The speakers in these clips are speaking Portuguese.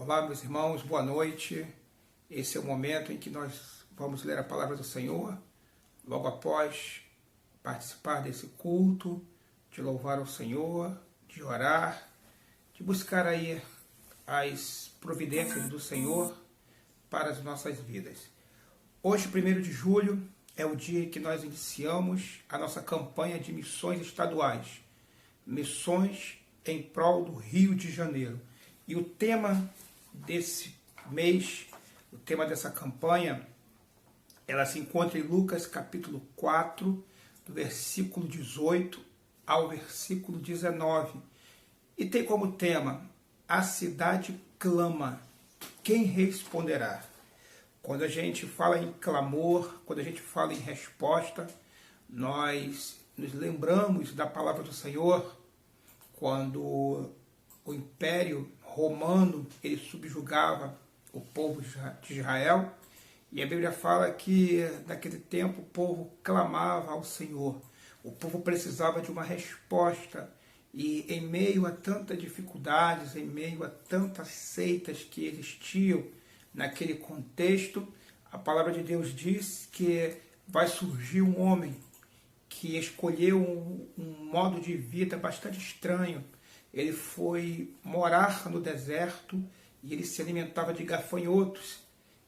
Olá, meus irmãos, boa noite. Esse é o momento em que nós vamos ler a palavra do Senhor, logo após participar desse culto, de louvar ao Senhor, de orar, de buscar aí as providências do Senhor para as nossas vidas. Hoje, 1º de julho, é o dia em que nós iniciamos a nossa campanha de missões estaduais, missões em prol do Rio de Janeiro. E o tema desse mês, o tema dessa campanha, ela se encontra em Lucas capítulo 4, do versículo 18 ao versículo 19. E tem como tema: a cidade clama, quem responderá? Quando a gente fala em clamor, quando a gente fala em resposta, nós nos lembramos da palavra do Senhor, quando o Império Romano ele subjugava o povo de Israel, e a Bíblia fala que naquele tempo o povo clamava ao Senhor, o povo precisava de uma resposta, e em meio a tantas dificuldades, em meio a tantas seitas que existiam naquele contexto, a palavra de Deus diz que vai surgir um homem que escolheu um modo de vida bastante estranho. Ele foi morar no deserto e ele se alimentava de gafanhotos.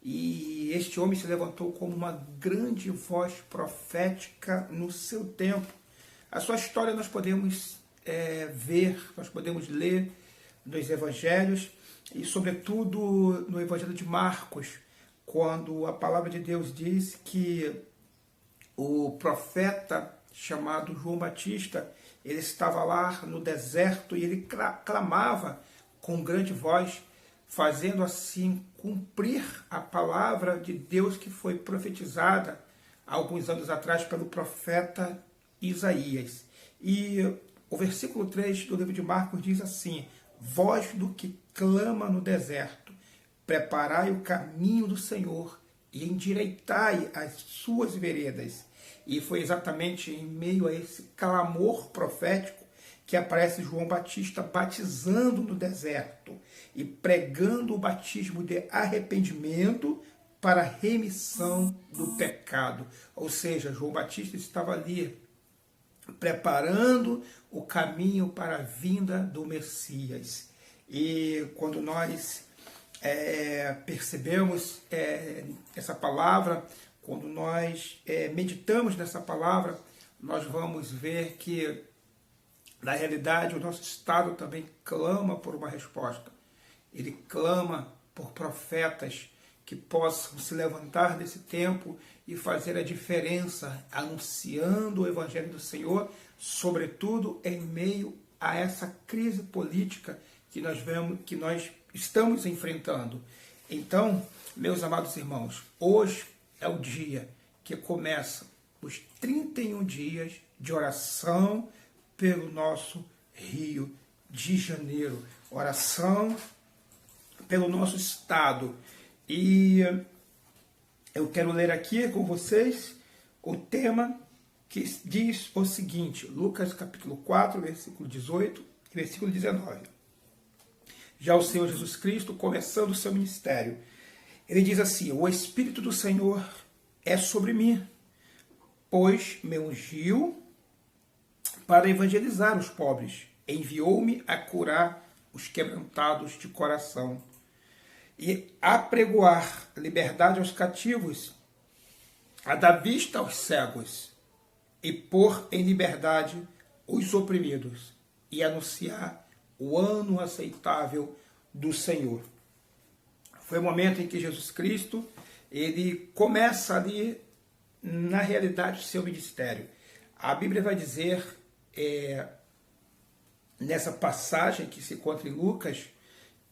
E este homem se levantou como uma grande voz profética no seu tempo. A sua história nós podemos ver, nós podemos ler nos evangelhos e sobretudo no evangelho de Marcos, quando a palavra de Deus diz que o profeta chamado João Batista, ele estava lá no deserto e ele clamava com grande voz, fazendo assim cumprir a palavra de Deus que foi profetizada há alguns anos atrás pelo profeta Isaías. E o versículo 3 do livro de Marcos diz assim: voz do que clama no deserto, preparai o caminho do Senhor e endireitai as suas veredas. E foi exatamente em meio a esse clamor profético que aparece João Batista batizando no deserto e pregando o batismo de arrependimento para a remissão do pecado. Ou seja, João Batista estava ali preparando o caminho para a vinda do Messias. E quando nós percebemos essa palavra, quando nós meditamos nessa palavra, nós vamos ver que, na realidade, o nosso Estado também clama por uma resposta. Ele clama por profetas que possam se levantar nesse tempo e fazer a diferença, anunciando o Evangelho do Senhor, sobretudo em meio a essa crise política que nós vemos, que nós estamos enfrentando. Então, meus amados irmãos, hoje é o dia que começa os 31 dias de oração pelo nosso Rio de Janeiro. Oração pelo nosso Estado. E eu quero ler aqui com vocês o tema que diz o seguinte, Lucas capítulo 4, versículo 18 e versículo 19. Já o Senhor Jesus Cristo, começando o seu ministério, ele diz assim: o Espírito do Senhor é sobre mim, pois me ungiu para evangelizar os pobres, enviou-me a curar os quebrantados de coração e apregoar liberdade aos cativos, a dar vista aos cegos e pôr em liberdade os oprimidos e anunciar o ano aceitável do Senhor. Foi o momento em que Jesus Cristo ele começa ali, na realidade, o seu ministério. A Bíblia vai dizer, nessa passagem que se encontra em Lucas,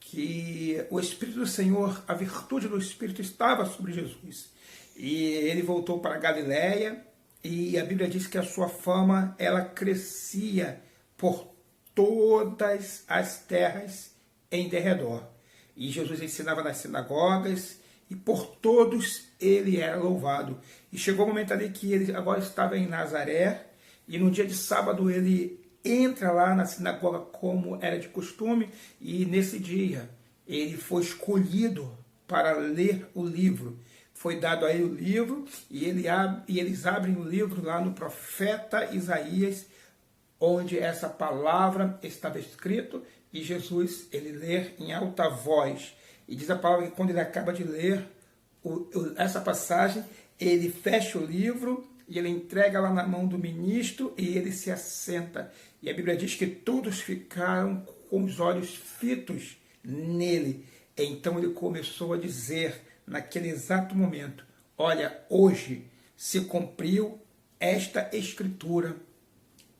que o Espírito do Senhor, a virtude do Espírito estava sobre Jesus. E ele voltou para a Galiléia, e a Bíblia diz que a sua fama ela crescia por todas as terras em derredor. E Jesus ensinava nas sinagogas, e por todos ele era louvado. E chegou o momento ali que ele agora estava em Nazaré, e no dia de sábado ele entra lá na sinagoga como era de costume, e nesse dia ele foi escolhido para ler o livro. Foi dado a ele o livro e eles abrem o livro lá no profeta Isaías, onde essa palavra estava escrita, e Jesus, ele lê em alta voz. E diz a palavra que quando ele acaba de ler essa passagem, ele fecha o livro e ele entrega lá na mão do ministro e ele se assenta. E a Bíblia diz que todos ficaram com os olhos fitos nele. Então ele começou a dizer, naquele exato momento, olha, hoje se cumpriu esta escritura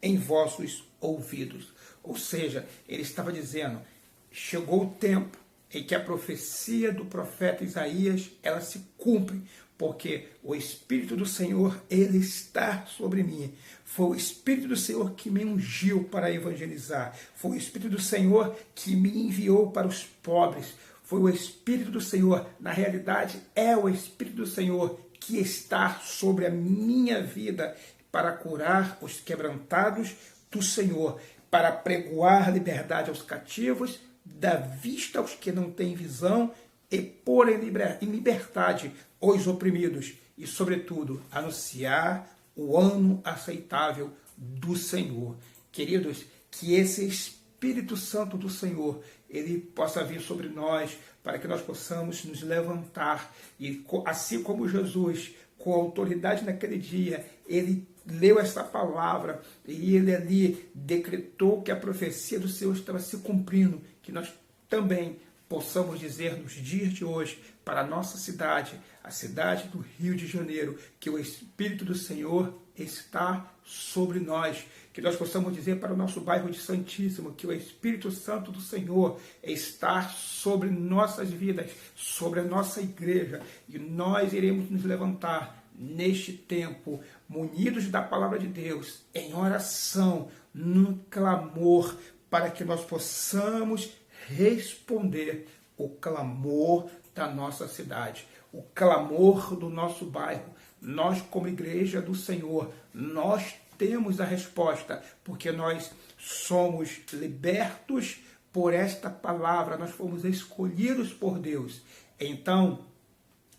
em vossos ouvidos. Ou seja, ele estava dizendo, chegou o tempo em que a profecia do profeta Isaías, ela se cumpre, porque o Espírito do Senhor, ele está sobre mim. Foi o Espírito do Senhor que me ungiu para evangelizar. Foi o Espírito do Senhor que me enviou para os pobres. Foi o Espírito do Senhor, na realidade é o Espírito do Senhor que está sobre a minha vida para curar os quebrantados do Senhor, para pregoar liberdade aos cativos, dar vista aos que não têm visão e pôr em liberdade os oprimidos e, sobretudo, anunciar o ano aceitável do Senhor. Queridos, que esse Espírito Santo do Senhor, ele possa vir sobre nós, para que nós possamos nos levantar e, assim como Jesus, com autoridade naquele dia, ele leu essa palavra e ele ali decretou que a profecia do Senhor estava se cumprindo, que nós também possamos dizer nos dias de hoje para a nossa cidade, a cidade do Rio de Janeiro, que o Espírito do Senhor está sobre nós, que nós possamos dizer para o nosso bairro de Santíssimo que o Espírito Santo do Senhor está sobre nossas vidas, sobre a nossa igreja, e nós iremos nos levantar neste tempo, munidos da palavra de Deus, em oração, no clamor, para que nós possamos responder o clamor da nossa cidade, o clamor do nosso bairro. Nós, como igreja do Senhor, nós temos a resposta, porque nós somos libertos por esta palavra, nós fomos escolhidos por Deus. Então,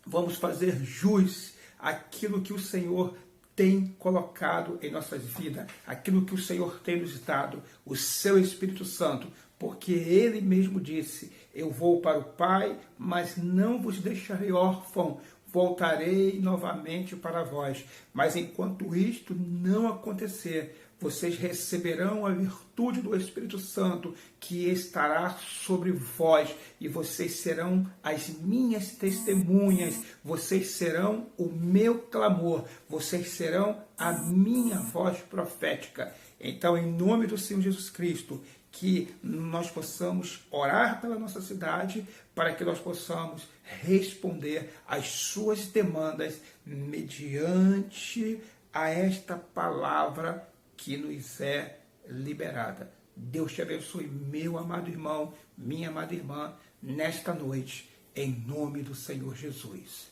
vamos fazer jus àquilo que o Senhor tem colocado em nossas vidas, aquilo que o Senhor tem nos dado, o seu Espírito Santo, porque Ele mesmo disse, eu vou para o Pai, mas não vos deixarei órfão, voltarei novamente para vós. Mas enquanto isto não acontecer, vocês receberão a virtude do Espírito Santo que estará sobre vós, e vocês serão as minhas testemunhas, vocês serão o meu clamor, vocês serão a minha voz profética. Então, em nome do Senhor Jesus Cristo, que nós possamos orar pela nossa cidade, para que nós possamos responder às suas demandas mediante a esta palavra que nos é liberada. Deus te abençoe, meu amado irmão, minha amada irmã, nesta noite, em nome do Senhor Jesus.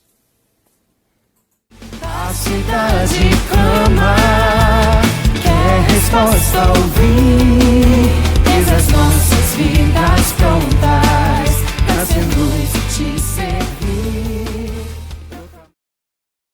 A cidade clama, quer resposta ouvir, eis as nossas vidas prontas, nascendo luz.